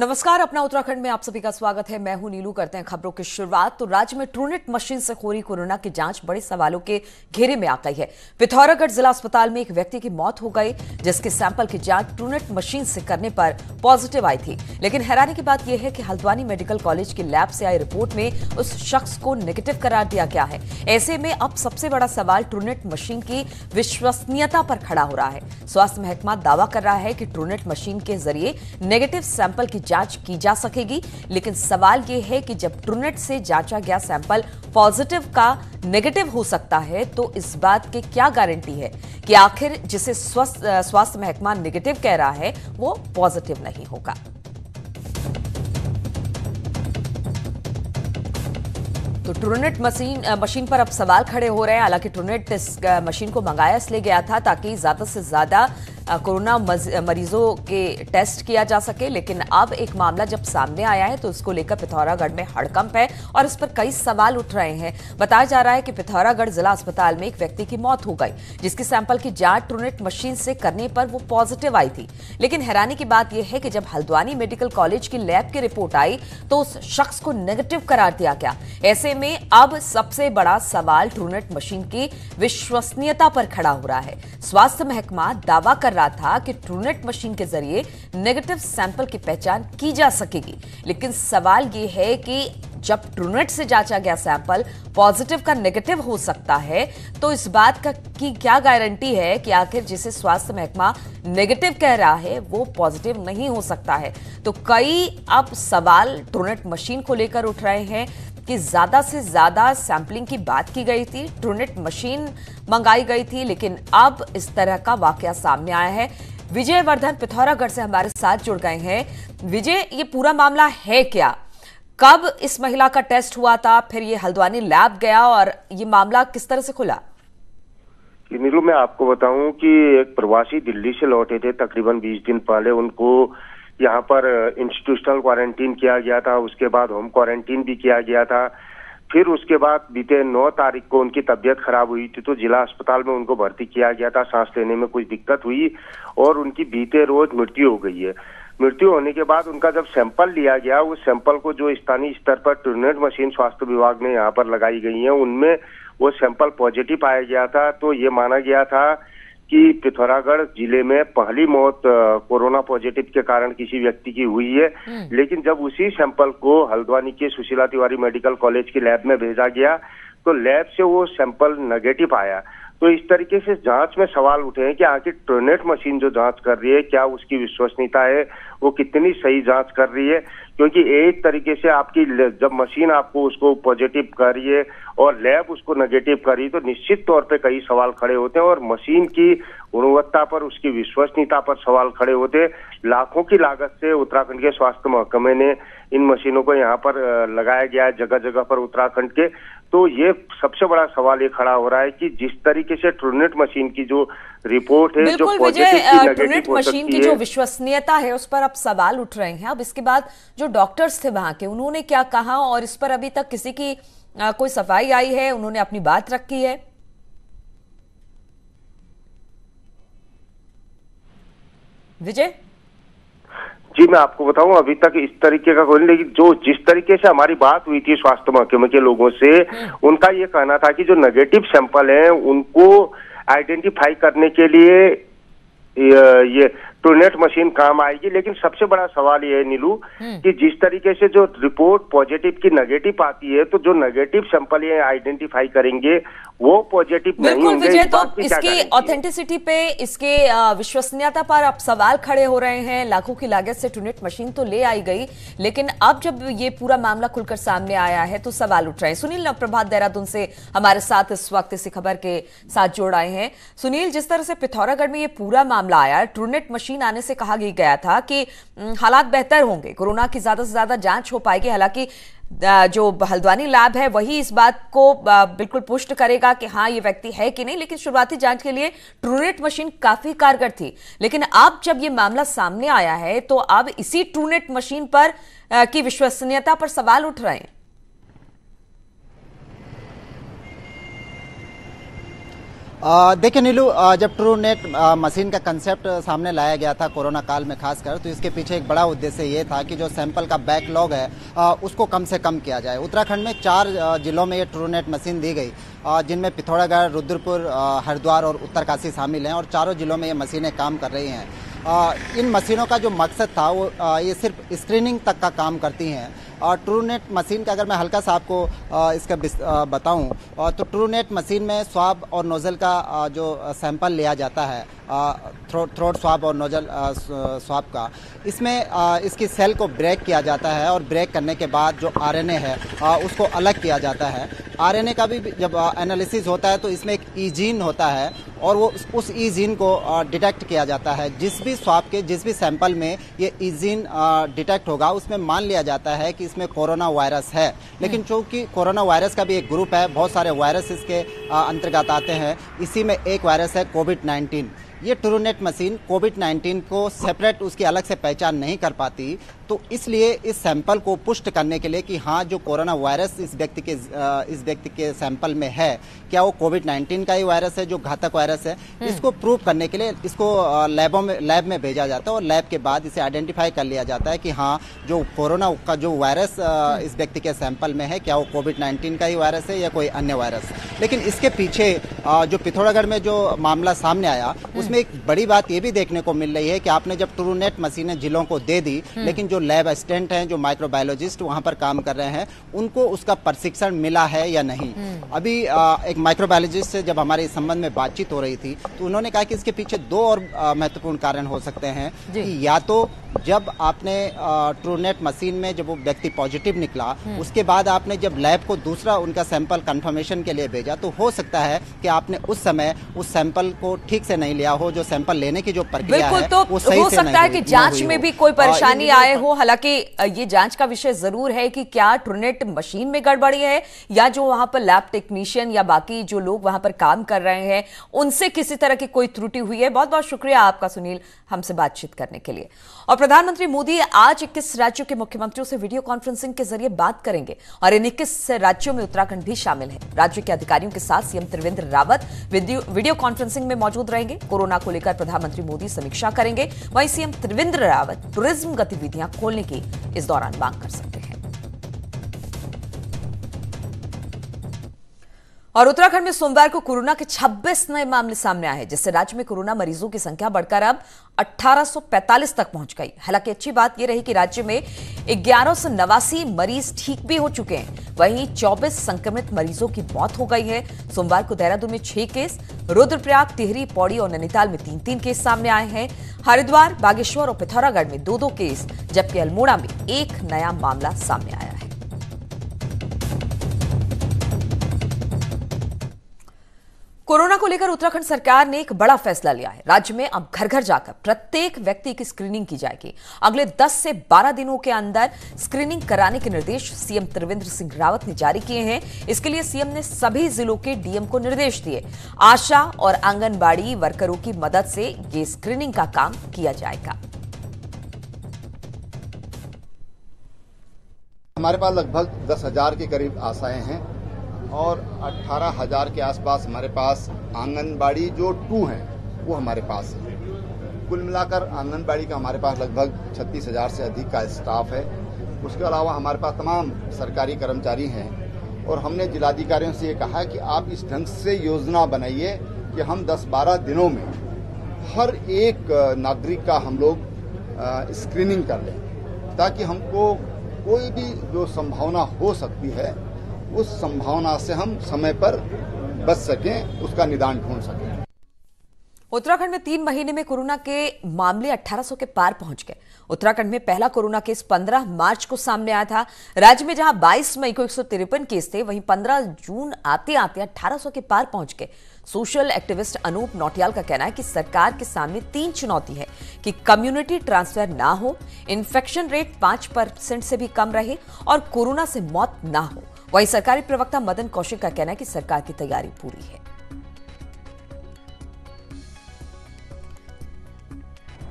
नमस्कार, अपना उत्तराखंड में आप सभी का स्वागत है। मैं हूं नीलू। करते हैं खबरों की शुरुआत। तो राज्य में ट्रूनेट मशीन से हो रही कोरोना की जांच बड़े सवालों के घेरे में आ गई है। पिथौरागढ़ जिला अस्पताल में एक व्यक्ति की मौत हो गई, जिसके सैंपल की जांच ट्रूनेट मशीन से करने पर पॉजिटिव आई थी। लेकिन हैरानी की बात यह है कि हल्द्वानी मेडिकल कॉलेज की लैब से आई रिपोर्ट में उस शख्स को नेगेटिव करार दिया गया है। ऐसे में अब सबसे बड़ा सवाल ट्रूनेट मशीन की विश्वसनीयता पर खड़ा हो रहा है। स्वास्थ्य महकमा दावा कर रहा है कि ट्रूनेट मशीन के जरिए नेगेटिव सैंपल की जांच की जा सकेगी, लेकिन सवाल यह है कि जब ट्रूनेट से जांचा गया सैंपल पॉजिटिव का नेगेटिव हो सकता है, तो इस बात की क्या गारंटी है कि आखिर जिसे स्वास्थ्य महकमा नेगेटिव कह रहा है वो पॉजिटिव नहीं होगा। तो ट्रूनेट मशीन पर अब सवाल खड़े हो रहे हैं। हालांकि ट्रूनेट इस मशीन को मंगाया इसलिए गया था ताकि ज्यादा से ज्यादा कोरोना मरीजों के टेस्ट किया जा सके, लेकिन अब एक मामला जब सामने आया है तो उसको लेकर पिथौरागढ़ में हड़कंप है और इस पर कई सवाल उठ रहे हैं। बताया जा रहा है कि पिथौरागढ़ जिला अस्पताल में एक व्यक्ति की मौत हो गई, जिसकी सैंपल की जांच ट्रूनेट मशीन से करने पर वो पॉजिटिव आई थी। लेकिन हैरानी की बात यह है कि जब हल्द्वानी मेडिकल कॉलेज की लैब की रिपोर्ट आई तो उस शख्स को नेगेटिव करार दिया गया। ऐसे में अब सबसे बड़ा सवाल ट्रूनेट मशीन की विश्वसनीयता पर खड़ा हो रहा है। स्वास्थ्य महकमा दावा कर रहा था कि ट्रूनेट मशीन के जरिए नेगेटिव सैंपल की पहचान की जा सकेगी, लेकिन सवाल यह है कि जब ट्रूनेट से जांचा गया सैंपल पॉजिटिव का नेगेटिव हो सकता है, तो इस बात की क्या गारंटी है कि आखिर जिसे स्वास्थ्य महकमा नेगेटिव कह रहा है वो पॉजिटिव नहीं हो सकता है। तो कई अब सवाल ट्रूनेट मशीन को लेकर उठ रहे हैं कि ज्यादा से ज्यादा सैंपलिंग की बात की गई थी, ट्रूनेट मशीन मंगाई गई थी, लेकिन अब इस तरह का वाकया सामने आया है। विजय वर्धन पिथौरागढ़ से हमारे साथ जुड़ गए हैं। विजय, ये पूरा मामला है क्या? कब इस महिला का टेस्ट हुआ था, फिर ये हल्द्वानी लैब गया और ये मामला किस तरह से खुला? नीलू, मैं आपको बताऊं कि एक प्रवासी दिल्ली से लौटे थे तकरीबन 20 दिन पहले। उनको यहाँ पर इंस्टीट्यूशनल क्वारंटीन किया गया था, उसके बाद होम क्वारंटीन भी किया गया था। फिर उसके बाद बीते 9 तारीख को उनकी तबीयत खराब हुई थी, तो जिला अस्पताल में उनको भर्ती किया गया था। सांस लेने में कुछ दिक्कत हुई और उनकी बीते रोज मृत्यु हो गई है। मृत्यु होने के बाद उनका जब सैंपल लिया गया, उस सैंपल को जो स्थानीय स्तर पर ट्रूनेट मशीन स्वास्थ्य विभाग ने यहाँ पर लगाई गई है, उनमें वो सैंपल पॉजिटिव पाया गया था। तो ये माना गया था कि पिथौरागढ़ जिले में पहली मौत कोरोना पॉजिटिव के कारण किसी व्यक्ति की हुई है। लेकिन जब उसी सैंपल को हल्द्वानी के सुशीला तिवारी मेडिकल कॉलेज की लैब में भेजा गया तो लैब से वो सैंपल नेगेटिव आया। तो इस तरीके से जांच में सवाल उठे हैं कि आखिर ट्रूनेट मशीन जो जांच कर रही है, क्या उसकी विश्वसनीयता है, वो कितनी सही जांच कर रही है। क्योंकि एक तरीके से आपकी जब मशीन आपको उसको पॉजिटिव कर रही है और लैब उसको नेगेटिव कर रही है, तो निश्चित तौर पे कई सवाल खड़े होते हैं और मशीन की गुणवत्ता पर, उसकी विश्वसनीयता पर सवाल खड़े होते हैं। लाखों की लागत से उत्तराखंड के स्वास्थ्य महकमे ने इन मशीनों को यहाँ पर लगाया गया है जगह जगह पर उत्तराखंड के। तो ये सबसे बड़ा सवाल ये खड़ा हो रहा है कि जिस तरीके से ट्रूनेट मशीन की जो रिपोर्ट है, जो पॉजिटिव ट्रूनेट मशीन की जो विश्वसनीयता है उस पर अब सवाल उठ रहे हैं। अब इसके बाद जो डॉक्टर्स थे वहां के, उन्होंने क्या कहा और इस पर अभी तक किसी की कोई सफाई आई है? उन्होंने अपनी बात रखी है? विजय जी, मैं आपको बताऊं, अभी तक इस तरीके का कोई नहीं, लेकिन जो जिस तरीके से हमारी बात हुई थी स्वास्थ्य महकमे के लोगों से, उनका ये कहना था कि जो नेगेटिव सैंपल है उनको आइडेंटिफाई करने के लिए ये ट्रूनेट मशीन काम आएगी। लेकिन सबसे बड़ा सवाल ये है नीलू कि जिस तरीके से जो रिपोर्ट पॉजिटिव की नेगेटिव आती है, तो जो नेगेटिव सैंपल ये आइडेंटिफाई करेंगे वो पॉजिटिव नहीं होंगे। विजय, तो इसकी ऑथेंटिसिटी पे, इसके विश्वसनीयता पर अब सवाल खड़े हो रहे हैं। लाखों की लागत से ट्रूनेट मशीन तो ले आई गई, लेकिन अब जब ये पूरा मामला खुलकर सामने आया है तो सवाल उठ रहे हैं। सुनील प्रभात देहरादून से हमारे साथ इस वक्त इसी खबर के साथ जोड़ आए हैं। सुनील, जिस तरह से पिथौरागढ़ में ये पूरा मामला आया, ट्रूनेट मशीन आने से कहा गया था कि हालात बेहतर होंगे, कोरोना की ज्यादा से ज्यादा जांच हो पाएगी। हालांकि जो हल्द्वानी लैब है वही इस बात को बिल्कुल पुष्ट करेगा कि हाँ ये व्यक्ति है कि नहीं, लेकिन शुरुआती जांच के लिए ट्रूनेट मशीन काफी कारगर थी। लेकिन अब जब ये मामला सामने आया है तो अब इसी ट्रूनेट मशीन पर की विश्वसनीयता पर सवाल उठ रहे हैं। देखिए नीलू, जब ट्रू नेट मशीन का कंसेप्ट सामने लाया गया था कोरोना काल में खासकर, तो इसके पीछे एक बड़ा उद्देश्य ये था कि जो सैंपल का बैकलॉग है उसको कम से कम किया जाए। उत्तराखंड में 4 जिलों में ये ट्रू नेट मशीन दी गई, जिनमें पिथौरागढ़, रुद्रपुर, हरिद्वार और उत्तरकाशी शामिल हैं और चारों जिलों में ये मशीनें काम कर रही हैं। इन मशीनों का जो मकसद था वो ये सिर्फ स्क्रीनिंग तक का काम करती हैं। और ट्रू नेट मशीन का अगर मैं हल्का सा आपको इसका बताऊं तो ट्रू नेट मशीन में स्वाब और नोजल का जो सैंपल लिया जाता है, थ्रोट स्वाब और नोजल स्वाब का, इसमें इसकी सेल को ब्रेक किया जाता है और ब्रेक करने के बाद जो आरएनए है उसको अलग किया जाता है। आरएनए का भी जब एनालिसिस होता है तो इसमें एक ई जीन होता है और वो उस ई जीन को डिटेक्ट किया जाता है। जिस भी स्वाब के जिस भी सैंपल में ये ई जीन डिटेक्ट होगा उसमें मान लिया जाता है कि इसमें कोरोना वायरस है। लेकिन चूंकि कोरोना वायरस का भी एक ग्रुप है, बहुत सारे वायरस इसके अंतर्गत आते हैं, इसी में एक वायरस है कोविड-19। ये ट्रू नेट मशीन कोविड-19 को सेपरेट उसकी अलग से पहचान नहीं कर पाती, तो इसलिए इस सैंपल को पुष्ट करने के लिए कि हाँ जो कोरोना वायरस इस व्यक्ति के सैंपल में है, क्या वो कोविड-19 का ही वायरस है जो घातक वायरस है, इसको प्रूव करने के लिए इसको लैब में भेजा जाता है और लैब के बाद इसे आइडेंटिफाई कर लिया जाता है कि हाँ जो कोरोना का जो वायरस इस व्यक्ति के सैंपल में है, क्या वो कोविड-19 का ही वायरस है या कोई अन्य वायरस। लेकिन इसके पीछे जो पिथौरागढ़ में जो मामला सामने आया उसमें एक बड़ी बात ये भी देखने को मिल रही है कि आपने जब ट्रू नेट मशीनें जिलों को दे दी, लेकिन जो लैब असिस्टेंट हैं, जो माइक्रोबायोलॉजिस्ट वहां पर काम कर रहे हैं, उनको उसका प्रशिक्षण मिला है या नहीं। अभी एक माइक्रोबायोलॉजिस्ट से जब हमारे इस संबंध में बातचीत हो रही थी तो उन्होंने कहा कि इसके पीछे 2 और महत्वपूर्ण कारण हो सकते हैं कि या तो जब आपने ट्रू नेट मशीन में जब वो व्यक्ति पॉजिटिव निकला, उसके बाद आपने जब लैब को दूसरा उनका सैंपल कंफर्मेशन के लिए भेजा, तो हो सकता है कि आपने उस समय उस सैंपल को ठीक से नहीं लिया हो, जो सैंपल लेने की जो प्रक्रिया है तो वो सही हो से सकता है कि जांच में भी कोई परेशानी आए हो। हालांकि ये जांच का विषय जरूर है कि क्या ट्रू नेट मशीन में गड़बड़ी है या जो वहां पर लैब टेक्नीशियन या बाकी जो लोग वहां पर काम कर रहे हैं उनसे किसी तरह की कोई त्रुटि हुई है। बहुत बहुत शुक्रिया आपका सुनील, हमसे बातचीत करने के लिए। और प्रधानमंत्री मोदी आज 21 राज्यों के मुख्यमंत्रियों से वीडियो कॉन्फ्रेंसिंग के जरिए बात करेंगे और इन 21 राज्यों में उत्तराखंड भी शामिल है। राज्य के अधिकारियों के साथ CM Trivendra Rawat video conferencing में मौजूद रहेंगे। कोरोना को लेकर प्रधानमंत्री मोदी समीक्षा करेंगे। वहीं सीएम त्रिवेंद्र रावत टूरिज्म गतिविधियां खोलने की इस दौरान मांग कर सकते हैं। और उत्तराखंड में सोमवार को कोरोना के 26 नए मामले सामने आए हैं, जिससे राज्य में कोरोना मरीजों की संख्या बढ़कर अब 1845 तक पहुंच गई। हालांकि अच्छी बात यह रही कि राज्य में 1189 मरीज ठीक भी हो चुके हैं। वहीं 24 संक्रमित मरीजों की मौत हो गई है। सोमवार को देहरादून में 6 केस, रुद्रप्रयाग, टिहरी, पौड़ी और नैनीताल में 3-3 केस सामने आए हैं। हरिद्वार, बागेश्वर और पिथौरागढ़ में 2-2 केस, जबकि अल्मोड़ा में 1 नया मामला सामने आया है। कोरोना को लेकर उत्तराखंड सरकार ने एक बड़ा फैसला लिया है। राज्य में अब घर घर जाकर प्रत्येक व्यक्ति की स्क्रीनिंग की जाएगी। अगले 10 से 12 दिनों के अंदर स्क्रीनिंग कराने के निर्देश सीएम त्रिवेंद्र सिंह रावत ने जारी किए हैं। इसके लिए सीएम ने सभी जिलों के डीएम को निर्देश दिए। आशा और आंगनबाड़ी वर्करों की मदद से ये स्क्रीनिंग का काम किया जाएगा। हमारे पास लगभग 10,000 के करीब आशाएं हैं और 18,000 के आसपास हमारे पास आंगनबाड़ी जो 2 हैं वो हमारे पास है। कुल मिलाकर आंगनबाड़ी का हमारे पास लगभग 36,000 से अधिक का स्टाफ है। उसके अलावा हमारे पास तमाम सरकारी कर्मचारी हैं और हमने जिलाधिकारियों से ये कहा है कि आप इस ढंग से योजना बनाइए कि हम 10-12 दिनों में हर एक नागरिक का हम लोग स्क्रीनिंग कर लें, ताकि हमको कोई भी जो संभावना हो सकती है उस संभावना से हम समय पर बच सकें, उसका निदान ढूंढ सकें। उत्तराखंड में 3 महीने में कोरोना के मामले 1800 के पार पहुंच गए। उत्तराखंड में पहला कोरोना केस 15 मार्च को सामने आया था। राज्य में जहां 22 मई को 153 केस थे, वहीं 15 जून आते आते 1800 के पार पहुंच गए। सोशल एक्टिविस्ट अनूप नौटियाल का कहना है कि सरकार के सामने 3 चुनौती है कि कम्युनिटी ट्रांसफर ना हो, इन्फेक्शन रेट 5% से भी कम रहे और कोरोना से मौत ना हो। वहीं सरकारी प्रवक्ता मदन कौशिक का कहना है कि सरकार की तैयारी पूरी है।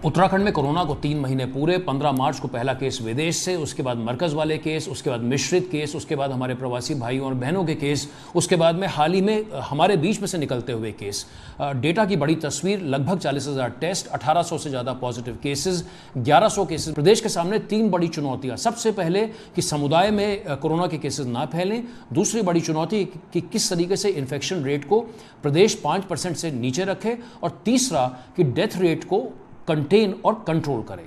उत्तराखंड में कोरोना को 3 महीने पूरे। 15 मार्च को पहला केस विदेश से, उसके बाद मरकज़ वाले केस, उसके बाद मिश्रित केस, उसके बाद हमारे प्रवासी भाइयों और बहनों के केस, उसके बाद में हाल ही में हमारे बीच में से निकलते हुए केस। डेटा की बड़ी तस्वीर, लगभग 40,000 टेस्ट, 1800 से ज़्यादा पॉजिटिव केसेस, 1100 केसेस। प्रदेश के सामने 3 बड़ी चुनौतियाँ। सबसे पहले कि समुदाय में कोरोना के केसेस ना फैलें। दूसरी बड़ी चुनौती कि किस तरीके से इन्फेक्शन रेट को प्रदेश 5% से नीचे रखे, और तीसरा कि डेथ रेट को कंटेन और कंट्रोल करें।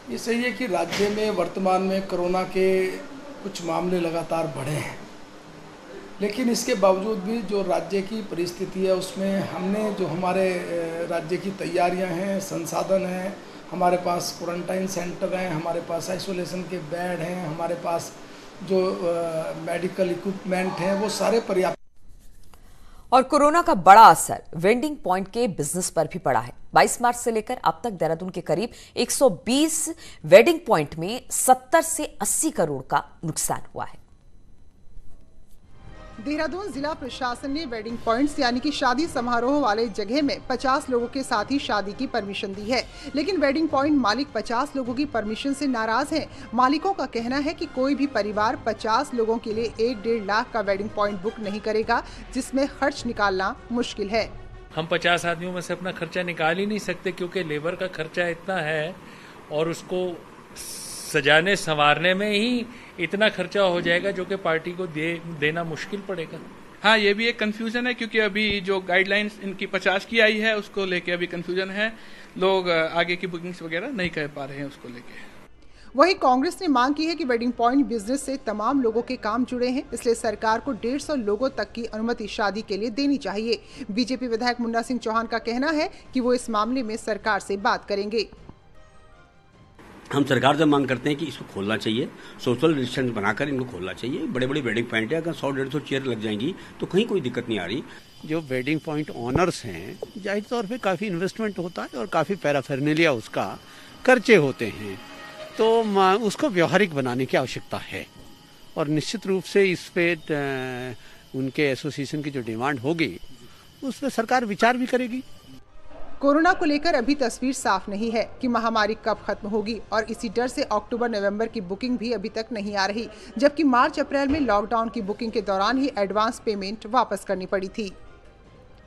ये सही है कि राज्य में वर्तमान में कोरोना के कुछ मामले लगातार बढ़े हैं, लेकिन इसके बावजूद भी जो राज्य की परिस्थिति है उसमें हमने जो हमारे राज्य की तैयारियां हैं, संसाधन हैं, हमारे पास क्वारंटाइन सेंटर हैं, हमारे पास आइसोलेशन के बेड हैं, हमारे पास जो मेडिकल इक्विपमेंट हैं, वो सारे पर्याप्त। और कोरोना का बड़ा असर वेंडिंग पॉइंट के बिजनेस पर भी पड़ा है। 22 मार्च से लेकर अब तक देहरादून के करीब 120 वेडिंग पॉइंट में 70 से 80 करोड़ का नुकसान हुआ है। देहरादून जिला प्रशासन ने वेडिंग पॉइंट्स यानी कि शादी समारोह वाले जगह में 50 लोगों के साथ ही शादी की परमिशन दी है, लेकिन वेडिंग पॉइंट मालिक 50 लोगों की परमिशन से नाराज हैं। मालिकों का कहना है कि कोई भी परिवार 50 लोगों के लिए 1-1.5 लाख का वेडिंग पॉइंट बुक नहीं करेगा, जिसमें खर्च निकालना मुश्किल है। हम 50 आदमियों में से अपना खर्चा निकाल ही नहीं सकते, क्योंकि लेबर का खर्चा इतना है और उसको सजाने संवारने में ही इतना खर्चा हो जाएगा जो कि पार्टी को देना मुश्किल पड़ेगा। हाँ, ये भी एक कंफ्यूजन है, क्योंकि अभी जो गाइडलाइंस इनकी 50 की आई है उसको लेके अभी कंफ्यूजन है। लोग आगे की बुकिंग्स वगैरह नहीं कर पा रहे हैं उसको लेके। वहीं कांग्रेस ने मांग की है कि वेडिंग पॉइंट बिजनेस से तमाम लोगों के काम जुड़े हैं, इसलिए सरकार को 150 लोगों तक की अनुमति शादी के लिए देनी चाहिए। बीजेपी विधायक मुन्ना सिंह चौहान का कहना है कि वो इस मामले में सरकार से बात करेंगे। हम सरकार से मांग करते हैं कि इसको खोलना चाहिए, सोशल डिस्टेंस बनाकर इनको खोलना चाहिए। बड़े बड़े वेडिंग पॉइंट है, अगर 100-150 चेयर लग जाएंगी तो कहीं कोई दिक्कत नहीं आ रही। जो वेडिंग पॉइंट ऑनर्स हैं, जाहिर तौर पे काफ़ी इन्वेस्टमेंट होता है और काफ़ी पैराफेरनेलिया उसका खर्चे होते हैं, तो उसको व्यवहारिक बनाने की आवश्यकता है। और निश्चित रूप से इस पे उनके एसोसिएशन की जो डिमांड होगी उस पर सरकार विचार भी करेगी। कोरोना को लेकर अभी तस्वीर साफ नहीं है कि महामारी कब खत्म होगी, और इसी डर से अक्टूबर-नवंबर की बुकिंग भी अभी तक नहीं आ रही, जबकि मार्च-अप्रैल में लॉकडाउन की बुकिंग के दौरान ही एडवांस पेमेंट वापस करनी पड़ी थी।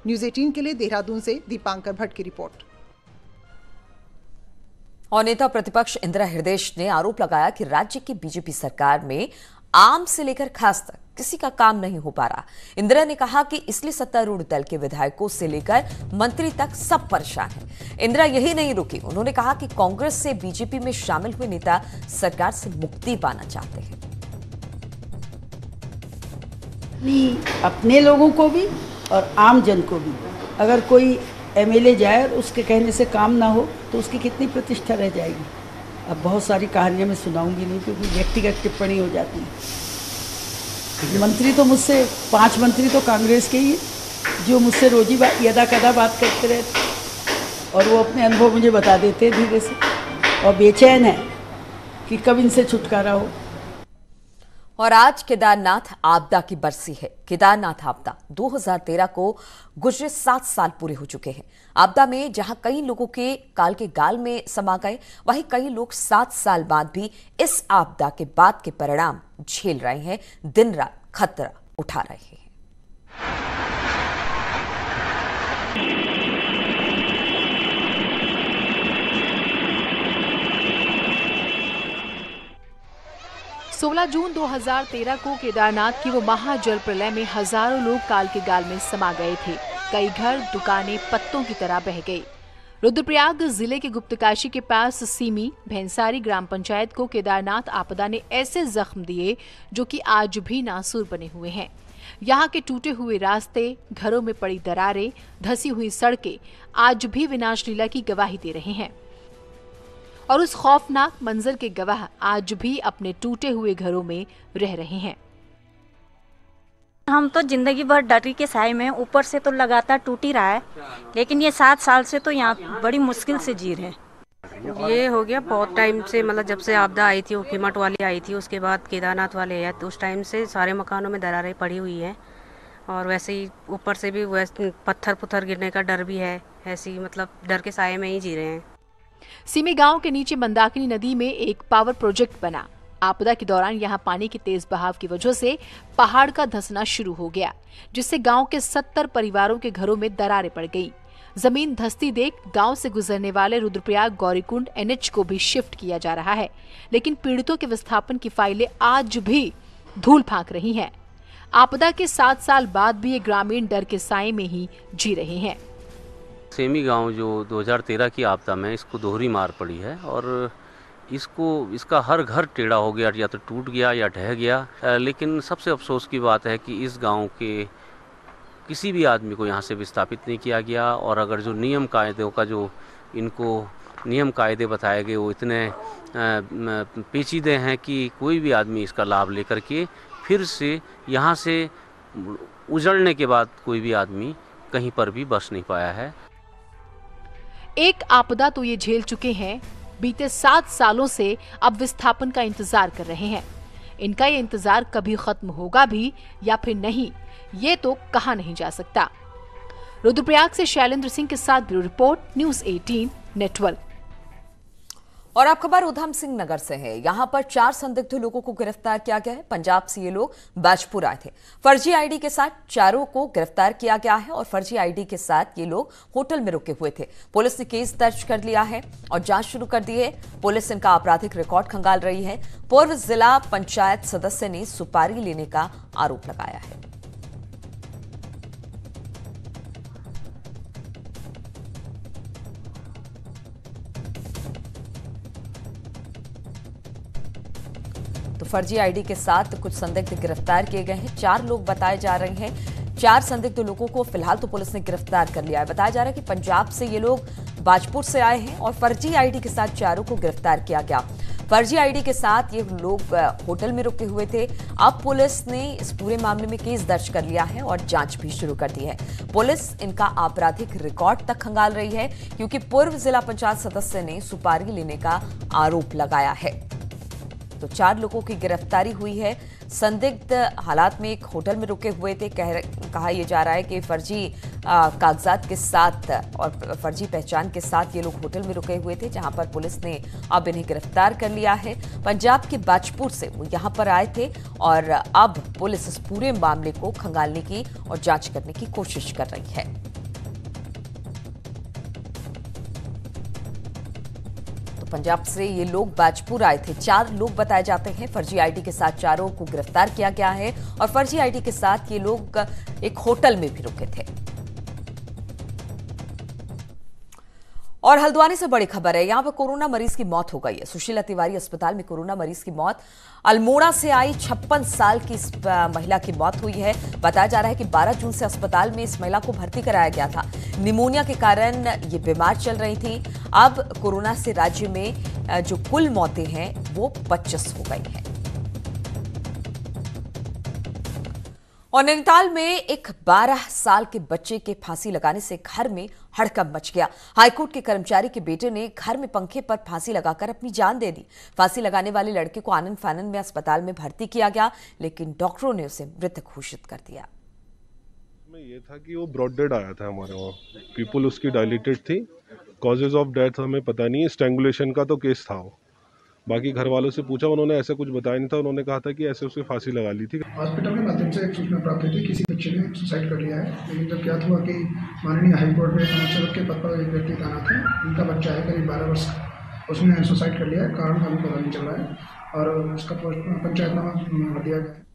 न्यूज़ 18 के लिए देहरादून से दीपांकर भट्ट की रिपोर्ट। और नेता प्रतिपक्ष इंदिरा हृदयेश ने आरोप लगाया कि राज्य की बीजेपी सरकार में आम से लेकर खास तक किसी का काम नहीं हो पा रहा। इंदिरा ने कहा कि इसलिए सत्तारूढ़ दल के विधायकों से लेकर मंत्री तक सब परेशान हैं। इंदिरा यही नहीं रुकी, उन्होंने कहा कि कांग्रेस से बीजेपी में शामिल हुए नेता सरकार से मुक्ति पाना चाहते हैं। अपने लोगों को भी और आम जन को भी, अगर कोई एमएलए जाए और उसके कहने से काम ना हो तो उसकी कितनी प्रतिष्ठा रह जाएगी। अब बहुत सारी कहानियां मैं सुनाऊंगी नहीं, क्योंकि व्यक्तिगत टिप्पणी हो जाती है। मंत्री तो मुझसे 5 मंत्री तो कांग्रेस के ही, जो मुझसे रोजी यदा कदा बात करते रहते और वो अपने अनुभव मुझे बता देते हैं धीरे से, और बेचैन है कि कब इनसे छुटकारा हो। और आज केदारनाथ आपदा की बरसी है। केदारनाथ आपदा 2013 को गुजरे 7 साल पूरे हो चुके हैं। आपदा में जहां कई लोगों के काल के गाल में समा गए, वहीं कई लोग 7 साल बाद भी इस आपदा के बाद के परिणाम झेल रहे हैं, दिन रात खतरा उठा रहे हैं। सोलह जून 2013 को केदारनाथ की वो महाजल प्रलय में हजारों लोग काल के गाल में समा गए थे। कई घर, दुकानें पत्तों की तरह बह गई। रुद्रप्रयाग जिले के गुप्तकाशी के पास सीमी भैंसारी ग्राम पंचायत को केदारनाथ आपदा ने ऐसे जख्म दिए जो कि आज भी नासूर बने हुए हैं। यहाँ के टूटे हुए रास्ते, घरों में पड़ी दरारें, धसी हुई सड़कें आज भी विनाश लीला की गवाही दे रहे हैं। और उस खौफनाक मंजर के गवाह आज भी अपने टूटे हुए घरों में रह रहे हैं। हम तो जिंदगी भर डरी के साए में, ऊपर से तो लगातार टूट ही रहा है, लेकिन ये 7 साल से तो यहाँ बड़ी मुश्किल से जी रहे हैं। ये हो गया बहुत टाइम से, मतलब जब से आपदा आई थी, उखीमठ वाली आई थी, उसके बाद केदारनाथ वाले आए, तो उस टाइम से सारे मकानों में दरारें पड़ी हुई हैं और वैसे ही ऊपर से भी वैसे पत्थर गिरने का डर भी है, ऐसी मतलब डर के साए में ही जी रहे हैं। सीमी गांव के नीचे मंदाकिनी नदी में एक पावर प्रोजेक्ट बना। आपदा के दौरान यहां पानी के तेज बहाव की वजह से पहाड़ का धंसना शुरू हो गया, जिससे गांव के 70 परिवारों के घरों में दरारें पड़ गईं। जमीन धंसती देख गांव से गुजरने वाले रुद्रप्रयाग गौरीकुंड NH को भी शिफ्ट किया जा रहा है, लेकिन पीड़ितों के विस्थापन की फाइलें आज भी धूल फांक रही हैं। आपदा के 7 साल बाद भी ये ग्रामीण डर के साए में ही जी रहे हैं। सेमी गांव जो 2013 की आपदा में इसको दोहरी मार पड़ी है और इसका हर घर टेढ़ा हो गया, या तो टूट गया या ढह गया। लेकिन सबसे अफसोस की बात है कि इस गांव के किसी भी आदमी को यहाँ से विस्थापित नहीं किया गया, और अगर जो नियम कायदों का जो इनको नियम कायदे बताए गए वो इतने पेचीदे हैं कि कोई भी आदमी इसका लाभ लेकर के फिर से यहाँ से उजड़ने के बाद कोई भी आदमी कहीं पर भी बस नहीं पाया है। एक आपदा तो ये झेल चुके हैं, बीते 7 सालों से अब विस्थापन का इंतजार कर रहे हैं। इनका ये इंतजार कभी खत्म होगा भी या फिर नहीं, ये तो कहा नहीं जा सकता। रुद्रप्रयाग से शैलेंद्र सिंह के साथ ब्यूरो रिपोर्ट, न्यूज़ 18 नेटवर्क। और अब खबर उधम सिंह नगर से है। यहां पर 4 संदिग्ध लोगों को गिरफ्तार किया गया है। पंजाब से ये लोग बाजपुर आए थे। फर्जी आईडी के साथ चारों को गिरफ्तार किया गया है और फर्जी आईडी के साथ ये लोग होटल में रुके हुए थे। पुलिस ने केस दर्ज कर लिया है और जांच शुरू कर दी है। पुलिस इनका आपराधिक रिकॉर्ड खंगाल रही है। पूर्व जिला पंचायत सदस्य ने सुपारी लेने का आरोप लगाया है। तो फर्जी आईडी के साथ कुछ संदिग्ध गिरफ्तार किए गए हैं। 4 लोग बताए जा रहे हैं। 4 संदिग्ध लोगों को फिलहाल तो पुलिस ने गिरफ्तार कर लिया है। बताया जा रहा है कि पंजाब से ये लोग बाजपुर से आए हैं और फर्जी आईडी के साथ चारों को गिरफ्तार किया गया। फर्जी आईडी के साथ ये लोग होटल में रुके हुए थे। अब पुलिस ने इस पूरे मामले में केस दर्ज कर लिया है और जांच भी शुरू कर दी है। पुलिस इनका आपराधिक रिकॉर्ड तक खंगाल रही है, क्योंकि पूर्व जिला पंचायत सदस्य ने सुपारी लेने का आरोप लगाया है। तो 4 लोगों की गिरफ्तारी हुई है। संदिग्ध हालात में एक होटल में रुके हुए थे। कहा यह जा रहा है कि फर्जी कागजात के साथ और फर्जी पहचान के साथ ये लोग होटल में रुके हुए थे, जहां पर पुलिस ने अब इन्हें गिरफ्तार कर लिया है। पंजाब के बाजपुर से वो यहां पर आए थे और अब पुलिस इस पूरे मामले को खंगालने की और जांच करने की कोशिश कर रही है। पंजाब से ये लोग बाजपुर आए थे। 4 लोग बताए जाते हैं। फर्जी आईडी के साथ चारों को गिरफ्तार किया गया है और फर्जी आईडी के साथ ये लोग एक होटल में भी रुके थे। और हल्द्वानी से बड़ी खबर है। यहां पर कोरोना मरीज की मौत हो गई है। सुशीला तिवारी अस्पताल में कोरोना मरीज की मौत। अल्मोड़ा से आई 56 साल की इस महिला की मौत हुई है। बताया जा रहा है कि 12 जून से अस्पताल में इस महिला को भर्ती कराया गया था। निमोनिया के कारण ये बीमार चल रही थी। अब कोरोना से राज्य में जो कुल मौतें हैं वो 25 हो गई हैं। और नैनीताल में एक 12 साल के बच्चे के फांसी लगाने से घर में हड़कंप मच गया। हाईकोर्ट के कर्मचारी के बेटे ने घर में पंखे पर फांसी लगाकर अपनी जान दे दी। फांसी लगाने वाले लड़के को आनंद फानन में अस्पताल में भर्ती किया गया, लेकिन डॉक्टरों ने उसे मृतक घोषित कर दिया। ये था कि वो ब्रॉड डेड आया था हमारे वहाँ। पीपल उसकी डायलिटेड थी। कॉजेज ऑफ डेथ हमें पता नहीं। स्ट्रैंगुलेशन का तो केस था वो। बाकी घर वालों से पूछा, उन्होंने ऐसा कुछ बताया नहीं था। उन्होंने कहा था कि ऐसे उसकी फांसी लगा ली थी। हॉस्पिटल के माध्यम से एक सूचना प्राप्त हुई थी, किसी बच्चे ने सुसाइड कर लिया है। लेकिन जब ज्ञात हुआ कि माननीय हाईकोर्ट में अनुच्छेद के पद पर एक व्यक्ति तैनात है, उनका बच्चा है करीब 12 वर्ष का, उसने सुसाइड कर लिया है। कारण अभी पता नहीं चल रहा है और उसका पंचायतनामा भर दिया गया है।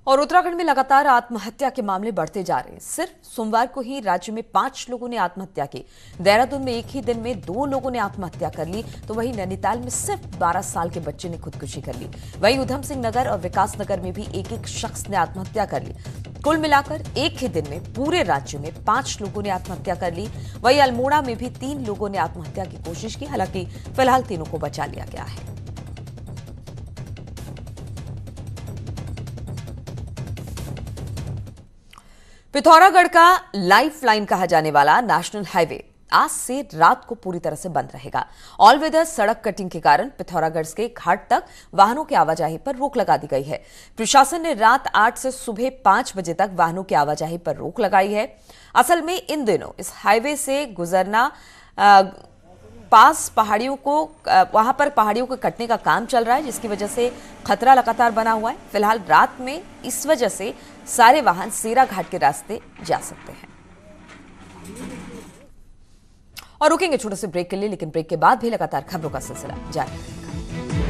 और उत्तराखंड में लगातार आत्महत्या के मामले बढ़ते जा रहे हैं। सिर्फ सोमवार को ही राज्य में 5 लोगों ने आत्महत्या की। देहरादून में एक ही दिन में 2 लोगों ने आत्महत्या कर ली, तो वहीं नैनीताल में सिर्फ 12 साल के बच्चे ने खुदकुशी कर ली। वहीं उधम सिंह नगर और विकास नगर में भी एक शख्स ने आत्महत्या कर ली। कुल मिलाकर एक ही दिन में पूरे राज्य में 5 लोगों ने आत्महत्या कर ली। वहीं अल्मोड़ा में भी 3 लोगों ने आत्महत्या की कोशिश की। हालांकि फिलहाल तीनों को बचा लिया गया है। पिथौरागढ़ का लाइफ लाइन कहा जाने वाला नेशनल हाईवे आज से रात को पूरी तरह से बंद रहेगा। ऑल वेदर सड़क कटिंग के कारण पिथौरागढ़ के घाट तक वाहनों की आवाजाही पर रोक लगा दी गई है। प्रशासन ने रात 8 से सुबह 5 बजे तक वाहनों की आवाजाही पर रोक लगाई है। असल में इन दिनों इस हाईवे से गुजरना पास पहाड़ियों को वहां पर पहाड़ियों को कटने का काम चल रहा है, जिसकी वजह से खतरा लगातार बना हुआ है। फिलहाल रात में इस वजह से सारे वाहन सेरा घाट के रास्ते जा सकते हैं। और रुकेंगे छोटे से ब्रेक के लिए, लेकिन ब्रेक के बाद भी लगातार खबरों का सिलसिला जारी रहेगा।